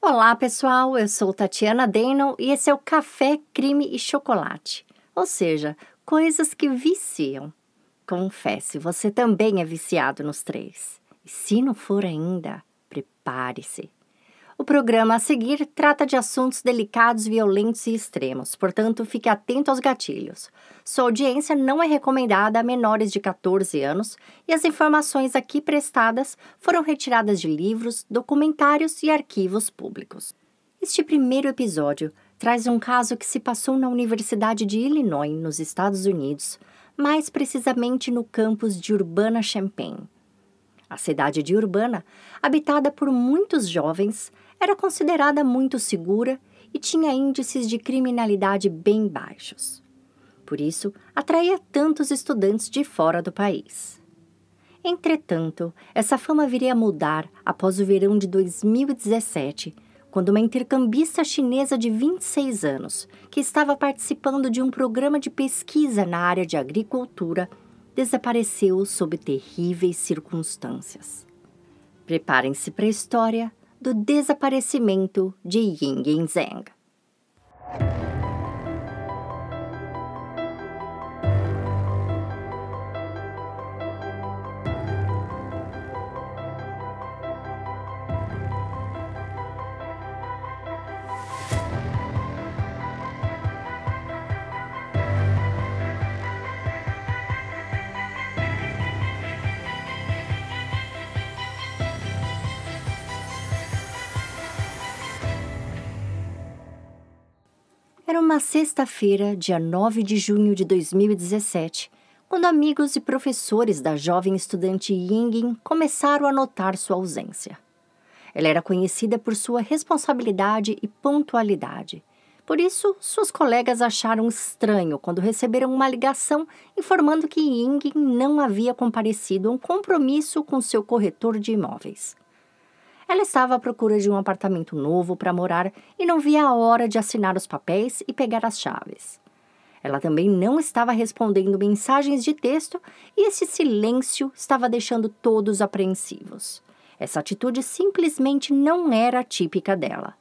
Olá, pessoal! Eu sou Tatiana Denon e esse é o Café, Crime e Chocolate. Ou seja, coisas que viciam. Confesse, você também é viciado nos três. E se não for ainda, prepare-se. O programa a seguir trata de assuntos delicados, violentos e extremos, portanto, fique atento aos gatilhos. Sua audiência não é recomendada a menores de 14 anos e as informações aqui prestadas foram retiradas de livros, documentários e arquivos públicos. Este primeiro episódio traz um caso que se passou na Universidade de Illinois, nos Estados Unidos, mais precisamente no campus de Urbana-Champaign. A cidade de Urbana, habitada por muitos jovens, era considerada muito segura e tinha índices de criminalidade bem baixos. Por isso, atraía tantos estudantes de fora do país. Entretanto, essa fama viria a mudar após o verão de 2017, quando uma intercambista chinesa de 26 anos, que estava participando de um programa de pesquisa na área de agricultura, desapareceu sob terríveis circunstâncias. Preparem-se para a história do desaparecimento de Yingin Zheng. Era uma sexta-feira, dia 9 de junho de 2017, quando amigos e professores da jovem estudante Yingin começaram a notar sua ausência. Ela era conhecida por sua responsabilidade e pontualidade. Por isso, suas colegas acharam estranho quando receberam uma ligação informando que Yingin não havia comparecido a um compromisso com seu corretor de imóveis. Ela estava à procura de um apartamento novo para morar e não via a hora de assinar os papéis e pegar as chaves. Ela também não estava respondendo mensagens de texto e esse silêncio estava deixando todos apreensivos. Essa atitude simplesmente não era típica dela.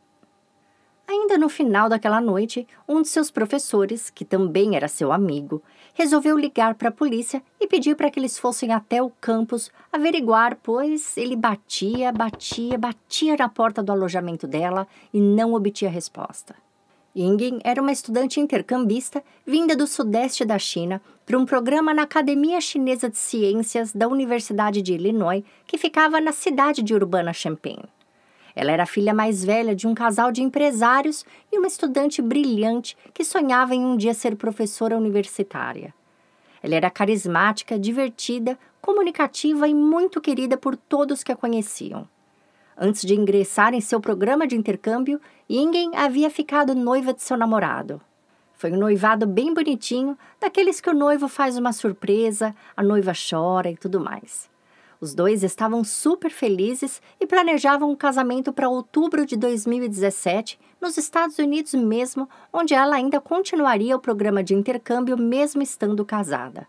Ainda no final daquela noite, um de seus professores, que também era seu amigo, resolveu ligar para a polícia e pedir para que eles fossem até o campus averiguar, pois ele batia na porta do alojamento dela e não obtinha resposta. Yingin era uma estudante intercambista vinda do sudeste da China para um programa na Academia Chinesa de Ciências da Universidade de Illinois, que ficava na cidade de Urbana-Champaign. Ela era a filha mais velha de um casal de empresários e uma estudante brilhante que sonhava em um dia ser professora universitária. Ela era carismática, divertida, comunicativa e muito querida por todos que a conheciam. Antes de ingressar em seu programa de intercâmbio, Yingin havia ficado noiva de seu namorado. Foi um noivado bem bonitinho, daqueles que o noivo faz uma surpresa, a noiva chora e tudo mais. Os dois estavam super felizes e planejavam um casamento para outubro de 2017, nos Estados Unidos mesmo, onde ela ainda continuaria o programa de intercâmbio mesmo estando casada.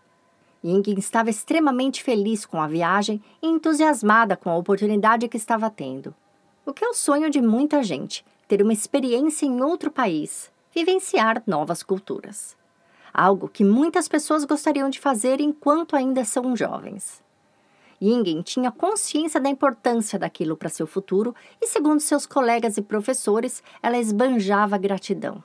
Yingin estava extremamente feliz com a viagem e entusiasmada com a oportunidade que estava tendo. O que é o sonho de muita gente, ter uma experiência em outro país, vivenciar novas culturas. Algo que muitas pessoas gostariam de fazer enquanto ainda são jovens. Yingin tinha consciência da importância daquilo para seu futuro e, segundo seus colegas e professores, ela esbanjava gratidão.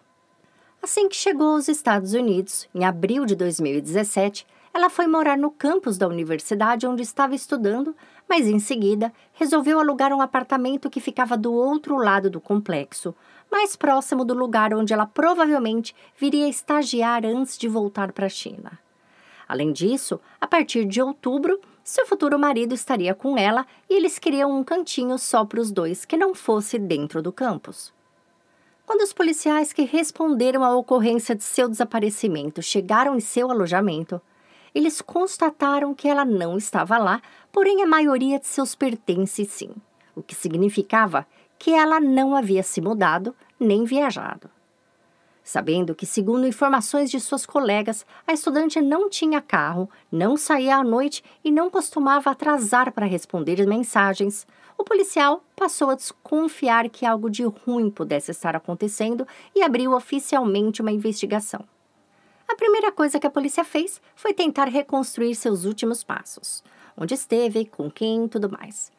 Assim que chegou aos Estados Unidos, em abril de 2017, ela foi morar no campus da universidade onde estava estudando, mas em seguida resolveu alugar um apartamento que ficava do outro lado do complexo, mais próximo do lugar onde ela provavelmente viria estagiar antes de voltar para a China. Além disso, a partir de outubro, seu futuro marido estaria com ela e eles queriam um cantinho só para os dois que não fosse dentro do campus. Quando os policiais que responderam à ocorrência de seu desaparecimento chegaram em seu alojamento, eles constataram que ela não estava lá, porém a maioria de seus pertences sim, o que significava que ela não havia se mudado nem viajado. Sabendo que, segundo informações de suas colegas, a estudante não tinha carro, não saía à noite e não costumava atrasar para responder mensagens, o policial passou a desconfiar que algo de ruim pudesse estar acontecendo e abriu oficialmente uma investigação. A primeira coisa que a polícia fez foi tentar reconstruir seus últimos passos, onde esteve, com quem e tudo mais.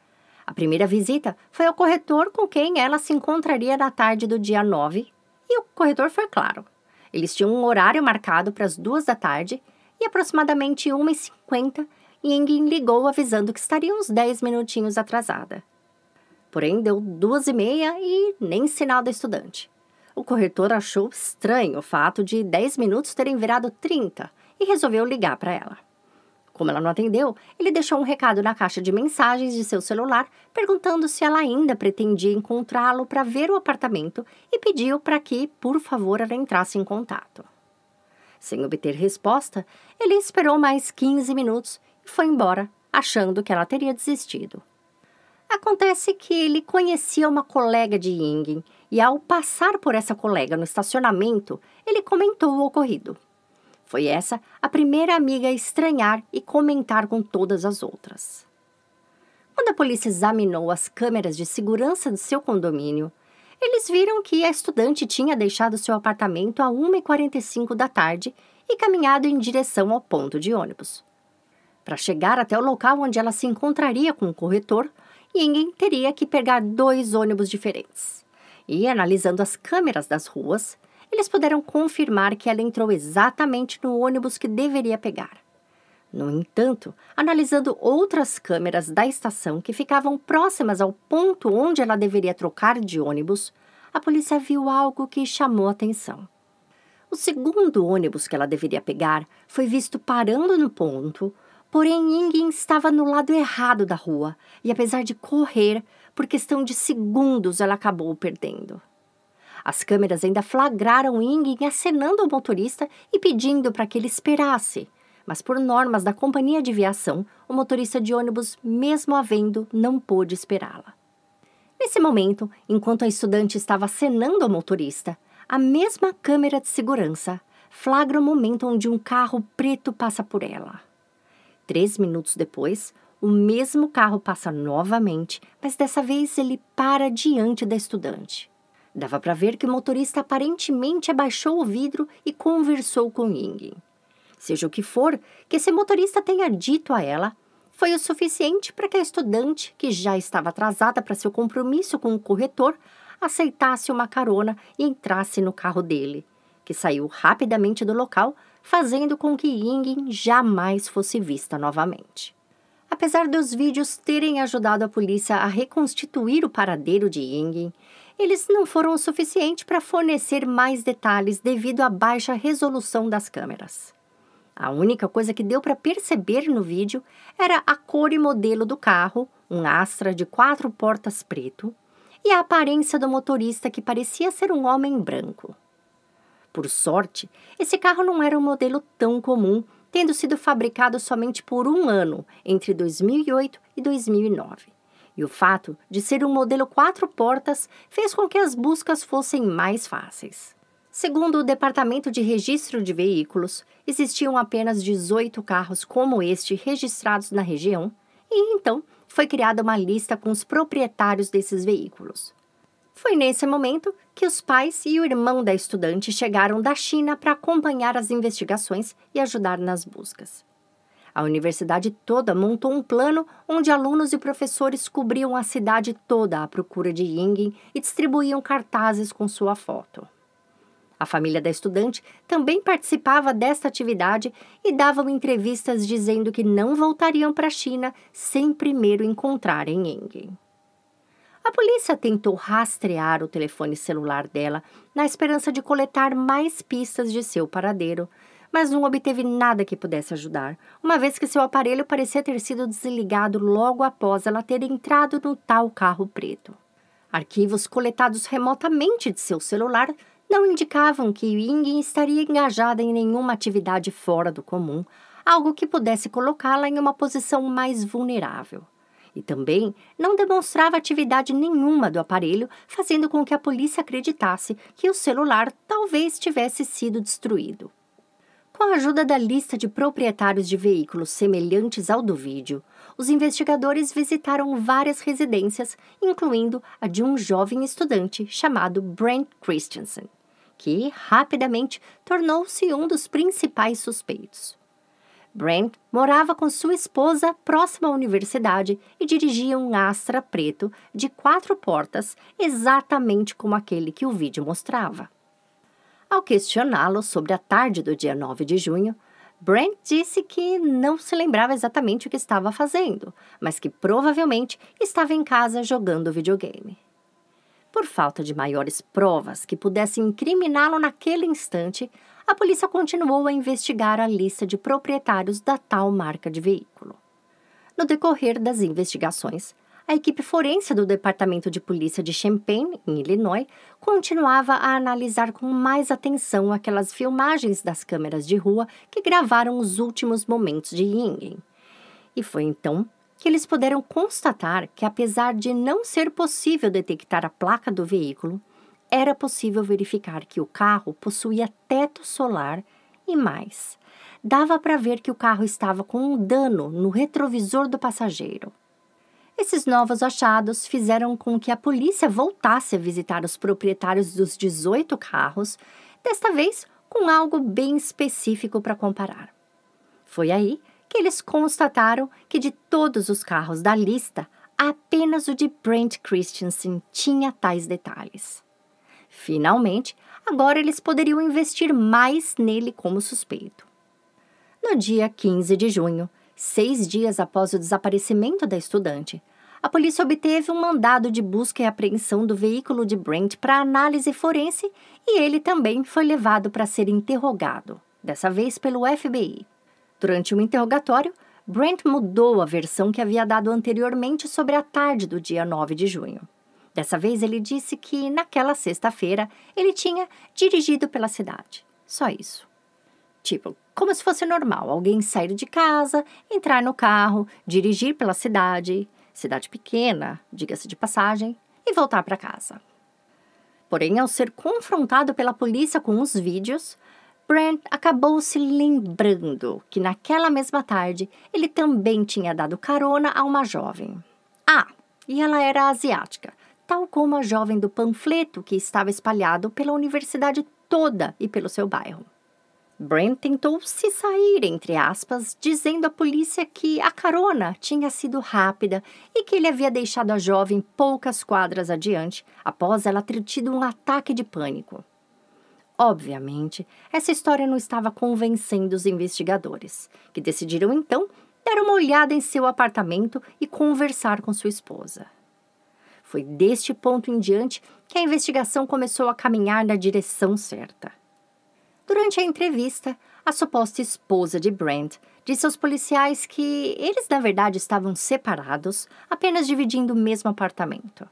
A primeira visita foi ao corretor com quem ela se encontraria na tarde do dia 9, e o corretor foi claro. Eles tinham um horário marcado para as 2 da tarde e aproximadamente 1h50, Yingin ligou avisando que estaria uns 10 minutinhos atrasada. Porém, deu 2h30 e nem sinal da estudante. O corretor achou estranho o fato de 10 minutos terem virado 30 e resolveu ligar para ela. Como ela não atendeu, ele deixou um recado na caixa de mensagens de seu celular, perguntando se ela ainda pretendia encontrá-lo para ver o apartamento e pediu para que, por favor, ela entrasse em contato. Sem obter resposta, ele esperou mais 15 minutos e foi embora, achando que ela teria desistido. Acontece que ele conhecia uma colega de Yingin e, ao passar por essa colega no estacionamento, ele comentou o ocorrido. Foi essa a primeira amiga a estranhar e comentar com todas as outras. Quando a polícia examinou as câmeras de segurança do seu condomínio, eles viram que a estudante tinha deixado seu apartamento a 1h45 da tarde e caminhado em direção ao ponto de ônibus. Para chegar até o local onde ela se encontraria com o corretor, Yingin teria que pegar 2 ônibus diferentes. E, analisando as câmeras das ruas, eles puderam confirmar que ela entrou exatamente no ônibus que deveria pegar. No entanto, analisando outras câmeras da estação que ficavam próximas ao ponto onde ela deveria trocar de ônibus, a polícia viu algo que chamou a atenção. O segundo ônibus que ela deveria pegar foi visto parando no ponto, porém Yingin estava no lado errado da rua e, apesar de correr, por questão de segundos ela acabou o perdendo. As câmeras ainda flagraram Yingin acenando ao motorista e pedindo para que ele esperasse, mas por normas da companhia de viação, o motorista de ônibus, mesmo a vendo, não pôde esperá-la. Nesse momento, enquanto a estudante estava acenando ao motorista, a mesma câmera de segurança flagra o momento onde um carro preto passa por ela. 3 minutos depois, o mesmo carro passa novamente, mas dessa vez ele para diante da estudante. Dava para ver que o motorista aparentemente abaixou o vidro e conversou com Yingin. Seja o que for que esse motorista tenha dito a ela, foi o suficiente para que a estudante, que já estava atrasada para seu compromisso com o corretor, aceitasse uma carona e entrasse no carro dele, que saiu rapidamente do local, fazendo com que Yingin jamais fosse vista novamente. Apesar dos vídeos terem ajudado a polícia a reconstituir o paradeiro de Yingin, eles não foram o suficiente para fornecer mais detalhes devido à baixa resolução das câmeras. A única coisa que deu para perceber no vídeo era a cor e modelo do carro, um Astra de 4 portas preto, e a aparência do motorista, que parecia ser um homem branco. Por sorte, esse carro não era um modelo tão comum, tendo sido fabricado somente por 1 ano, entre 2008 e 2009. E o fato de ser um modelo 4 portas fez com que as buscas fossem mais fáceis. Segundo o Departamento de Registro de Veículos, existiam apenas 18 carros como este registrados na região, e então foi criada uma lista com os proprietários desses veículos. Foi nesse momento que os pais e o irmão da estudante chegaram da China para acompanhar as investigações e ajudar nas buscas. A universidade toda montou um plano onde alunos e professores cobriam a cidade toda à procura de Yingin e distribuíam cartazes com sua foto. A família da estudante também participava desta atividade e davam entrevistas dizendo que não voltariam para a China sem primeiro encontrarem Yingin. A polícia tentou rastrear o telefone celular dela na esperança de coletar mais pistas de seu paradeiro, mas não obteve nada que pudesse ajudar, uma vez que seu aparelho parecia ter sido desligado logo após ela ter entrado no tal carro preto. Arquivos coletados remotamente de seu celular não indicavam que Yingin estaria engajada em nenhuma atividade fora do comum, algo que pudesse colocá-la em uma posição mais vulnerável. E também não demonstrava atividade nenhuma do aparelho, fazendo com que a polícia acreditasse que o celular talvez tivesse sido destruído. Com a ajuda da lista de proprietários de veículos semelhantes ao do vídeo, os investigadores visitaram várias residências, incluindo a de um jovem estudante chamado Brent Christensen, que rapidamente tornou-se um dos principais suspeitos. Brent morava com sua esposa próxima à universidade e dirigia um Astra preto de 4 portas, exatamente como aquele que o vídeo mostrava. Ao questioná-lo sobre a tarde do dia 9 de junho, Brent disse que não se lembrava exatamente o que estava fazendo, mas que provavelmente estava em casa jogando videogame. Por falta de maiores provas que pudessem incriminá-lo naquele instante, a polícia continuou a investigar a lista de proprietários da tal marca de veículo. No decorrer das investigações, a equipe forense do Departamento de Polícia de Champaign, em Illinois, continuava a analisar com mais atenção aquelas filmagens das câmeras de rua que gravaram os últimos momentos de Yingen. E foi então que eles puderam constatar que, apesar de não ser possível detectar a placa do veículo, era possível verificar que o carro possuía teto solar e mais. Dava para ver que o carro estava com um dano no retrovisor do passageiro. Esses novos achados fizeram com que a polícia voltasse a visitar os proprietários dos 18 carros, desta vez com algo bem específico para comparar. Foi aí que eles constataram que de todos os carros da lista, apenas o de Brent Christensen tinha tais detalhes. Finalmente, agora eles poderiam investir mais nele como suspeito. No dia 15 de junho, 6 dias após o desaparecimento da estudante, a polícia obteve um mandado de busca e apreensão do veículo de Brent para análise forense e ele também foi levado para ser interrogado, dessa vez pelo FBI. Durante o interrogatório, Brent mudou a versão que havia dado anteriormente sobre a tarde do dia 9 de junho. Dessa vez, ele disse que, naquela sexta-feira, ele tinha dirigido pela cidade. Só isso. Tipo, como se fosse normal, alguém sair de casa, entrar no carro, dirigir pela cidade pequena, diga-se de passagem, e voltar para casa. Porém, ao ser confrontado pela polícia com os vídeos, Brent acabou se lembrando que naquela mesma tarde ele também tinha dado carona a uma jovem. E ela era asiática, tal como a jovem do panfleto que estava espalhado pela universidade toda e pelo seu bairro. Brent tentou se sair, entre aspas, dizendo à polícia que a carona tinha sido rápida e que ele havia deixado a jovem poucas quadras adiante após ela ter tido um ataque de pânico. Obviamente, essa história não estava convencendo os investigadores, que decidiram então dar uma olhada em seu apartamento e conversar com sua esposa. Foi deste ponto em diante que a investigação começou a caminhar na direção certa. Durante a entrevista, a suposta esposa de Brent disse aos policiais que eles, na verdade, estavam separados, apenas dividindo o mesmo apartamento.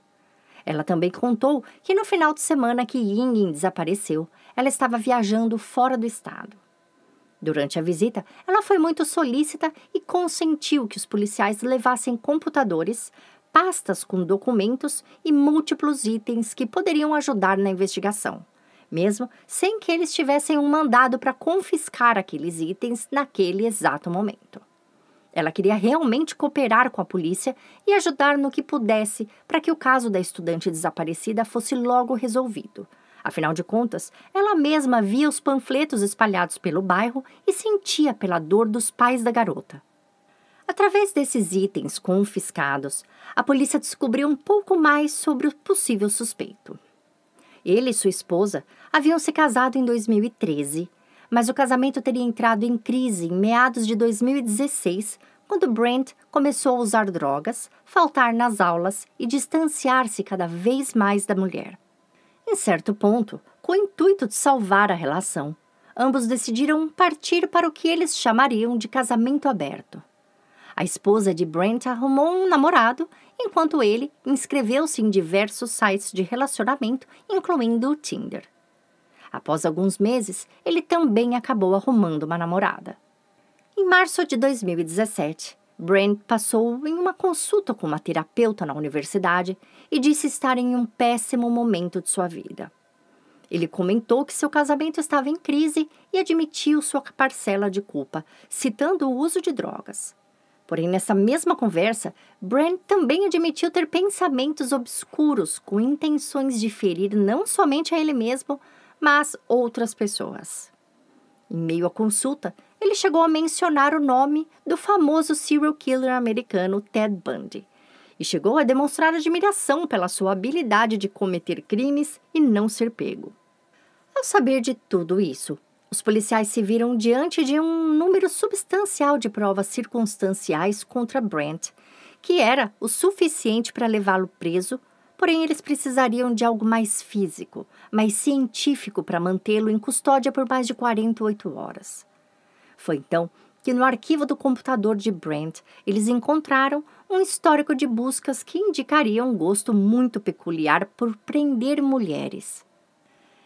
Ela também contou que no final de semana que Yingen desapareceu, ela estava viajando fora do estado. Durante a visita, ela foi muito solícita e consentiu que os policiais levassem computadores, pastas com documentos e múltiplos itens que poderiam ajudar na investigação, mesmo sem que eles tivessem um mandado para confiscar aqueles itens naquele exato momento. Ela queria realmente cooperar com a polícia e ajudar no que pudesse para que o caso da estudante desaparecida fosse logo resolvido. Afinal de contas, ela mesma via os panfletos espalhados pelo bairro e sentia pela dor dos pais da garota. Através desses itens confiscados, a polícia descobriu um pouco mais sobre o possível suspeito. Ele e sua esposa haviam se casado em 2013, mas o casamento teria entrado em crise em meados de 2016, quando Brent começou a usar drogas, faltar nas aulas e distanciar-se cada vez mais da mulher. Em certo ponto, com o intuito de salvar a relação, ambos decidiram partir para o que eles chamariam de casamento aberto. A esposa de Brent arrumou um namorado, enquanto ele inscreveu-se em diversos sites de relacionamento, incluindo o Tinder. Após alguns meses, ele também acabou arrumando uma namorada. Em março de 2017, Brent passou em uma consulta com uma terapeuta na universidade e disse estar em um péssimo momento de sua vida. Ele comentou que seu casamento estava em crise e admitiu sua parcela de culpa, citando o uso de drogas. Porém, nessa mesma conversa, Brent também admitiu ter pensamentos obscuros com intenções de ferir não somente a ele mesmo, mas outras pessoas. Em meio à consulta, ele chegou a mencionar o nome do famoso serial killer americano Ted Bundy e chegou a demonstrar admiração pela sua habilidade de cometer crimes e não ser pego. Ao saber de tudo isso, os policiais se viram diante de um número substancial de provas circunstanciais contra Brent, que era o suficiente para levá-lo preso, porém eles precisariam de algo mais físico, mais científico para mantê-lo em custódia por mais de 48 horas. Foi então que no arquivo do computador de Brent, eles encontraram um histórico de buscas que indicaria um gosto muito peculiar por prender mulheres.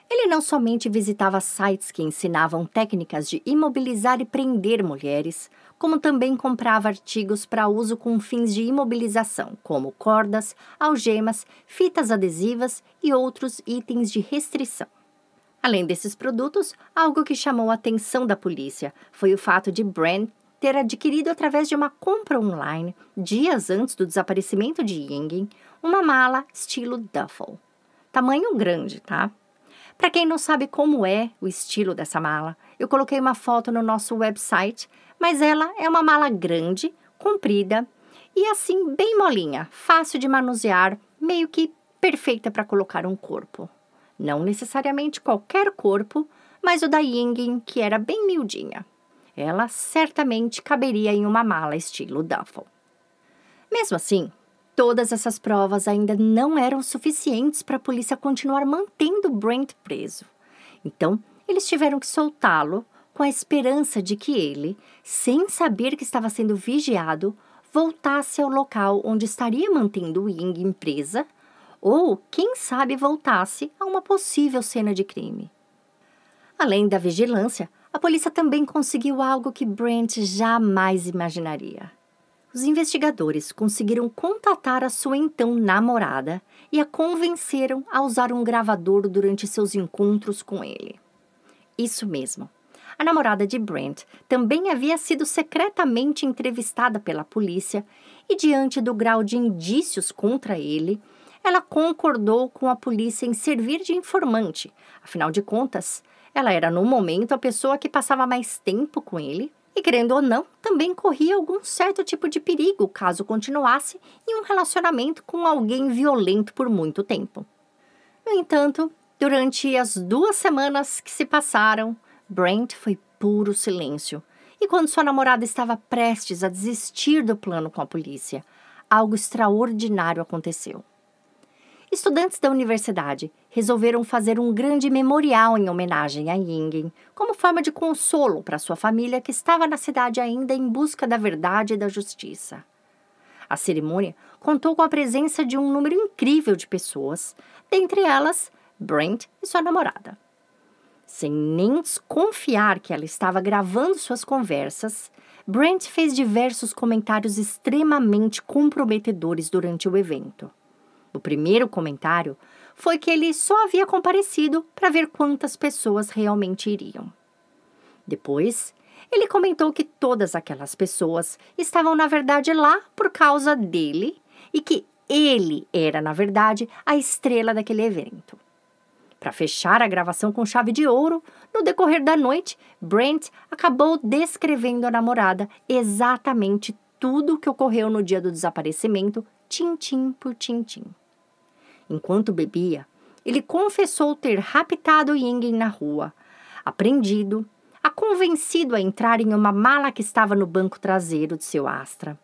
Ele não somente visitava sites que ensinavam técnicas de imobilizar e prender mulheres, como também comprava artigos para uso com fins de imobilização, como cordas, algemas, fitas adesivas e outros itens de restrição. Além desses produtos, algo que chamou a atenção da polícia foi o fato de Brent ter adquirido através de uma compra online, dias antes do desaparecimento de Yingin, uma mala estilo duffel. Tamanho grande, tá? Para quem não sabe como é o estilo dessa mala, eu coloquei uma foto no nosso website, mas ela é uma mala grande, comprida e assim bem molinha, fácil de manusear, meio que perfeita para colocar um corpo. Não necessariamente qualquer corpo, mas o da Yingin, que era bem miudinha. Ela certamente caberia em uma mala estilo duffel. Mesmo assim, todas essas provas ainda não eram suficientes para a polícia continuar mantendo Brent preso. Então, eles tiveram que soltá-lo com a esperança de que ele, sem saber que estava sendo vigiado, voltasse ao local onde estaria mantendo Yingin presa, ou, quem sabe, voltasse a uma possível cena de crime. Além da vigilância, a polícia também conseguiu algo que Brent jamais imaginaria. Os investigadores conseguiram contatar a sua então namorada e a convenceram a usar um gravador durante seus encontros com ele. Isso mesmo. A namorada de Brent também havia sido secretamente entrevistada pela polícia e, diante do grau de indícios contra ele, ela concordou com a polícia em servir de informante. Afinal de contas, ela era no momento a pessoa que passava mais tempo com ele e, querendo ou não, também corria algum certo tipo de perigo caso continuasse em um relacionamento com alguém violento por muito tempo. No entanto, durante as 2 semanas que se passaram, Brent foi puro silêncio. E quando sua namorada estava prestes a desistir do plano com a polícia, algo extraordinário aconteceu. Estudantes da universidade resolveram fazer um grande memorial em homenagem a Yingin, como forma de consolo para sua família que estava na cidade ainda em busca da verdade e da justiça. A cerimônia contou com a presença de um número incrível de pessoas, dentre elas Brent e sua namorada. Sem nem desconfiar que ela estava gravando suas conversas, Brent fez diversos comentários extremamente comprometedores durante o evento. O primeiro comentário foi que ele só havia comparecido para ver quantas pessoas realmente iriam. Depois, ele comentou que todas aquelas pessoas estavam, na verdade, lá por causa dele e que ele era, na verdade, a estrela daquele evento. Para fechar a gravação com chave de ouro, no decorrer da noite, Brent acabou descrevendo à namorada exatamente tudo o que ocorreu no dia do desaparecimento, tintim por tintim. Enquanto bebia, ele confessou ter raptado Yingin na rua, apreendido, a convencido a entrar em uma mala que estava no banco traseiro de seu Astra,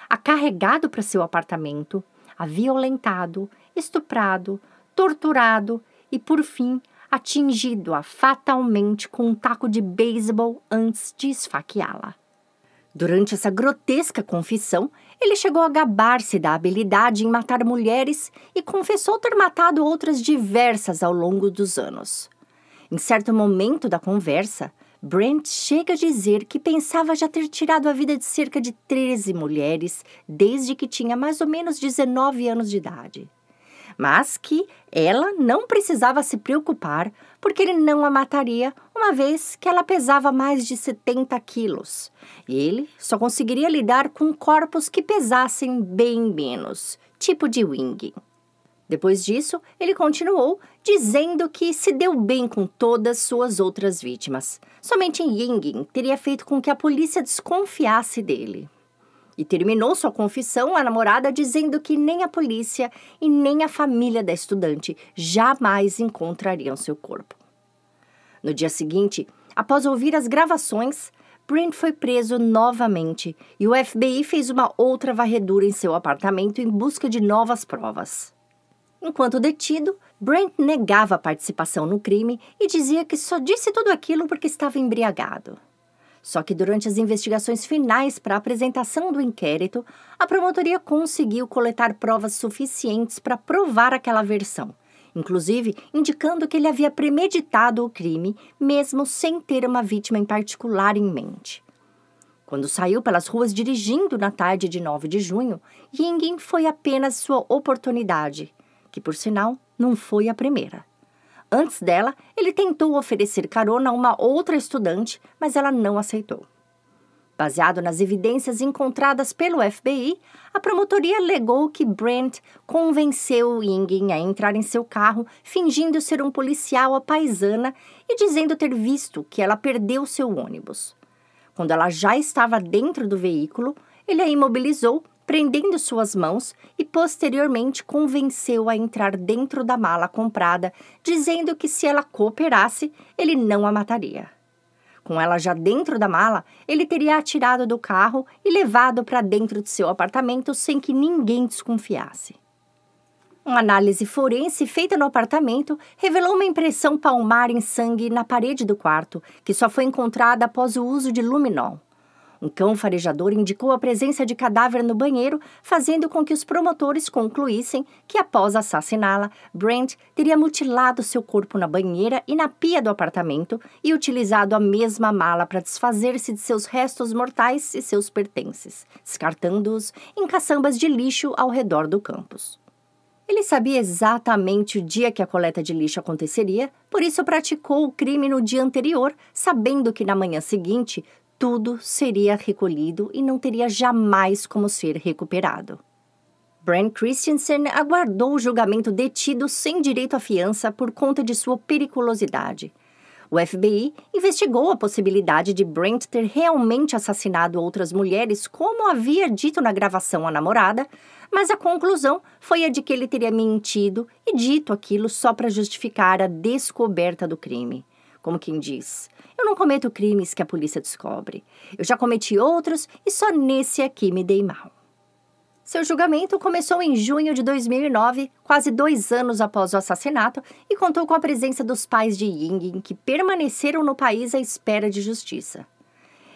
a carregado para seu apartamento, a violentado, estuprado, torturado e, por fim, atingido-a fatalmente com um taco de beisebol antes de esfaqueá-la. Durante essa grotesca confissão, ele chegou a gabar-se da habilidade em matar mulheres e confessou ter matado outras diversas ao longo dos anos. Em certo momento da conversa, Brent chega a dizer que pensava já ter tirado a vida de cerca de 13 mulheres desde que tinha mais ou menos 19 anos de idade. Mas que ela não precisava se preocupar porque ele não a mataria, uma vez que ela pesava mais de 70 quilos. E ele só conseguiria lidar com corpos que pesassem bem menos, tipo de Wing. Depois disso, ele continuou dizendo que se deu bem com todas suas outras vítimas. Somente Yingin teria feito com que a polícia desconfiasse dele. E terminou sua confissão à namorada dizendo que nem a polícia e nem a família da estudante jamais encontrariam seu corpo. No dia seguinte, após ouvir as gravações, Brent foi preso novamente e o FBI fez uma outra varredura em seu apartamento em busca de novas provas. Enquanto detido, Brent negava a participação no crime e dizia que só disse tudo aquilo porque estava embriagado. Só que durante as investigações finais para a apresentação do inquérito, a promotoria conseguiu coletar provas suficientes para provar aquela versão, inclusive indicando que ele havia premeditado o crime, mesmo sem ter uma vítima em particular em mente. Quando saiu pelas ruas dirigindo na tarde de 9 de junho, Yingin foi apenas sua oportunidade, que, por sinal, não foi a primeira. Antes dela, ele tentou oferecer carona a uma outra estudante, mas ela não aceitou. Baseado nas evidências encontradas pelo FBI, a promotoria alegou que Brent convenceu Yingin a entrar em seu carro, fingindo ser um policial à paisana e dizendo ter visto que ela perdeu seu ônibus. Quando ela já estava dentro do veículo, ele a imobilizou, prendendo suas mãos e posteriormente convenceu a entrar dentro da mala comprada, dizendo que se ela cooperasse, ele não a mataria. Com ela já dentro da mala, ele teria atirado do carro e levado para dentro de seu apartamento sem que ninguém desconfiasse. Uma análise forense feita no apartamento revelou uma impressão palmar em sangue na parede do quarto, que só foi encontrada após o uso de luminol. Um cão farejador indicou a presença de cadáver no banheiro, fazendo com que os promotores concluíssem que, após assassiná-la, Brent teria mutilado seu corpo na banheira e na pia do apartamento e utilizado a mesma mala para desfazer-se de seus restos mortais e seus pertences, descartando-os em caçambas de lixo ao redor do campus. Ele sabia exatamente o dia que a coleta de lixo aconteceria, por isso praticou o crime no dia anterior, sabendo que na manhã seguinte tudo seria recolhido e não teria jamais como ser recuperado. Brent Christensen aguardou o julgamento detido sem direito à fiança por conta de sua periculosidade. O FBI investigou a possibilidade de Brent ter realmente assassinado outras mulheres, como havia dito na gravação à namorada, mas a conclusão foi a de que ele teria mentido e dito aquilo só para justificar a descoberta do crime. Como quem diz, eu não cometo crimes que a polícia descobre. Eu já cometi outros e só nesse aqui me dei mal. Seu julgamento começou em junho de 2009, quase 2 anos após o assassinato, e contou com a presença dos pais de Yingin, que permaneceram no país à espera de justiça.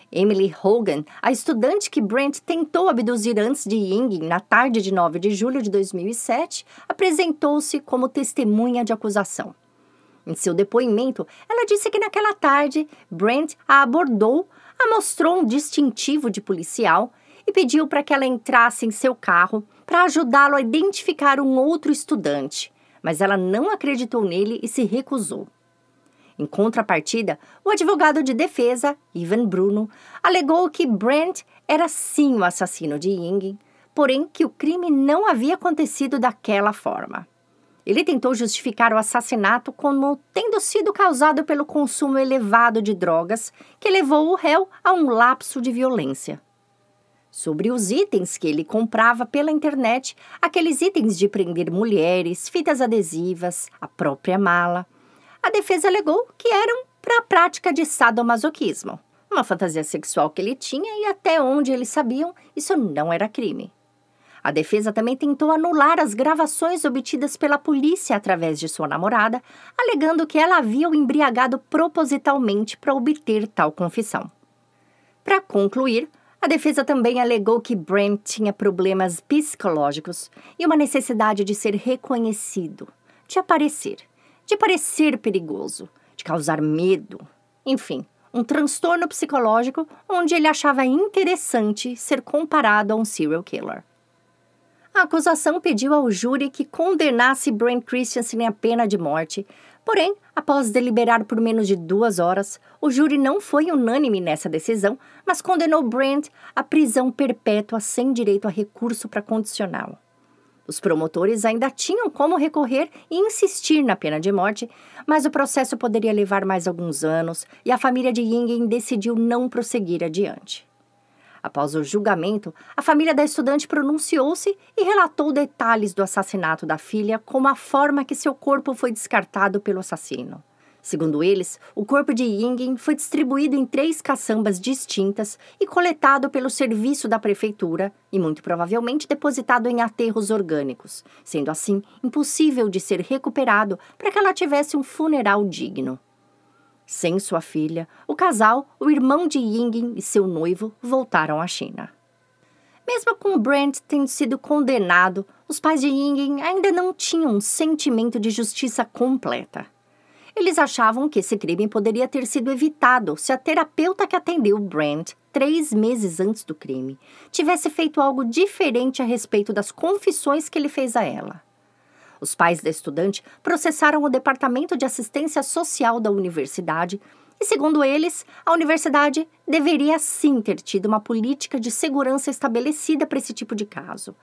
Emily Hogan, a estudante que Brent tentou abduzir antes de Yingin na tarde de 9 de julho de 2007, apresentou-se como testemunha de acusação. Em seu depoimento, ela disse que naquela tarde, Brent a abordou, a mostrou um distintivo de policial e pediu para que ela entrasse em seu carro para ajudá-lo a identificar um outro estudante, mas ela não acreditou nele e se recusou. Em contrapartida, o advogado de defesa, Ivan Bruno, alegou que Brent era sim o assassino de Yingin, porém que o crime não havia acontecido daquela forma. Ele tentou justificar o assassinato como tendo sido causado pelo consumo elevado de drogas que levou o réu a um lapso de violência. Sobre os itens que ele comprava pela internet, aqueles itens de prender mulheres, fitas adesivas, a própria mala, a defesa alegou que eram para a prática de sadomasoquismo, uma fantasia sexual que ele tinha e até onde eles sabiam, isso não era crime. A defesa também tentou anular as gravações obtidas pela polícia através de sua namorada, alegando que ela havia o embriagado propositalmente para obter tal confissão. Para concluir, a defesa também alegou que Brent tinha problemas psicológicos e uma necessidade de ser reconhecido, de parecer perigoso, de causar medo, enfim, um transtorno psicológico onde ele achava interessante ser comparado a um serial killer. A acusação pediu ao júri que condenasse Brent Christensen à pena de morte, porém, após deliberar por menos de 2 horas, o júri não foi unânime nessa decisão, mas condenou Brent à prisão perpétua sem direito a recurso para condicional. Os promotores ainda tinham como recorrer e insistir na pena de morte, mas o processo poderia levar mais alguns anos e a família de Yingin decidiu não prosseguir adiante. Após o julgamento, a família da estudante pronunciou-se e relatou detalhes do assassinato da filha, como a forma que seu corpo foi descartado pelo assassino. Segundo eles, o corpo de Yingin foi distribuído em 3 caçambas distintas e coletado pelo serviço da prefeitura e muito provavelmente depositado em aterros orgânicos, sendo assim impossível de ser recuperado para que ela tivesse um funeral digno. Sem sua filha, o casal, o irmão de Yingin e seu noivo voltaram à China. Mesmo com Brent tendo sido condenado, os pais de Yingin ainda não tinham um sentimento de justiça completa. Eles achavam que esse crime poderia ter sido evitado se a terapeuta que atendeu Brent 3 meses antes do crime tivesse feito algo diferente a respeito das confissões que ele fez a ela. Os pais da estudante processaram o Departamento de Assistência Social da universidade e, segundo eles, a universidade deveria sim ter tido uma política de segurança estabelecida para esse tipo de caso.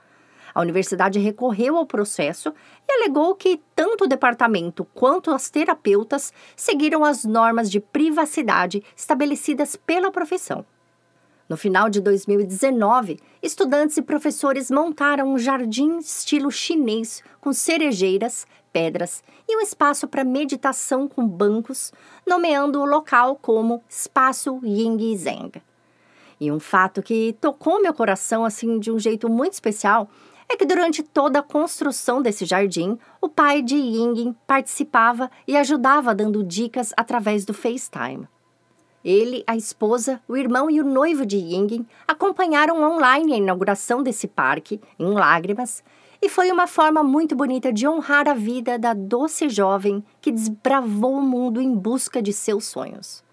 A universidade recorreu ao processo e alegou que tanto o departamento quanto as terapeutas seguiram as normas de privacidade estabelecidas pela profissão. No final de 2019, estudantes e professores montaram um jardim estilo chinês com cerejeiras, pedras e um espaço para meditação com bancos, nomeando o local como Espaço Ying Zheng. E um fato que tocou meu coração assim de um jeito muito especial é que durante toda a construção desse jardim, o pai de Yingin participava e ajudava dando dicas através do FaceTime. Ele, a esposa, o irmão e o noivo de Yingin acompanharam online a inauguração desse parque, em lágrimas, e foi uma forma muito bonita de honrar a vida da doce jovem que desbravou o mundo em busca de seus sonhos.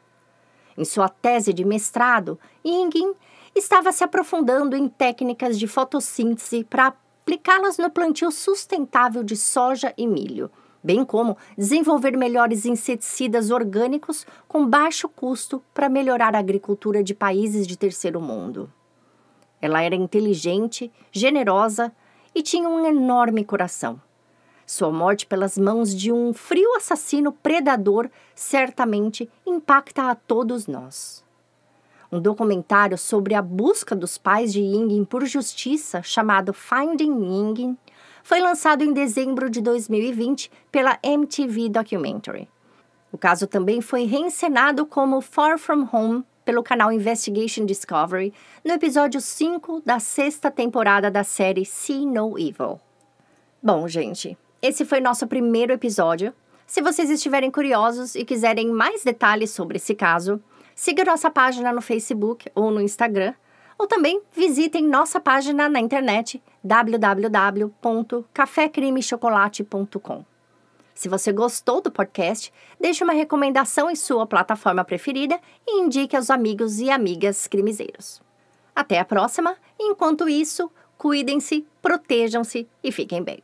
Em sua tese de mestrado, Yingin estava se aprofundando em técnicas de fotossíntese para aplicá-las no plantio sustentável de soja e milho, bem como desenvolver melhores inseticidas orgânicos com baixo custo para melhorar a agricultura de países de terceiro mundo. Ela era inteligente, generosa e tinha um enorme coração. Sua morte pelas mãos de um frio assassino predador certamente impacta a todos nós. Um documentário sobre a busca dos pais de Yingin por justiça, chamado Finding Yingin, foi lançado em dezembro de 2020 pela MTV Documentary. O caso também foi reencenado como Far From Home pelo canal Investigation Discovery no episódio 5 da 6ª temporada da série See No Evil. Bom, gente, esse foi nosso primeiro episódio. Se vocês estiverem curiosos e quiserem mais detalhes sobre esse caso, siga nossa página no Facebook ou no Instagram, ou também visitem nossa página na internet www.cafecremechocolate.com. Se você gostou do podcast, deixe uma recomendação em sua plataforma preferida e indique aos amigos e amigas crimezeiros. Até a próxima, e enquanto isso, cuidem-se, protejam-se e fiquem bem.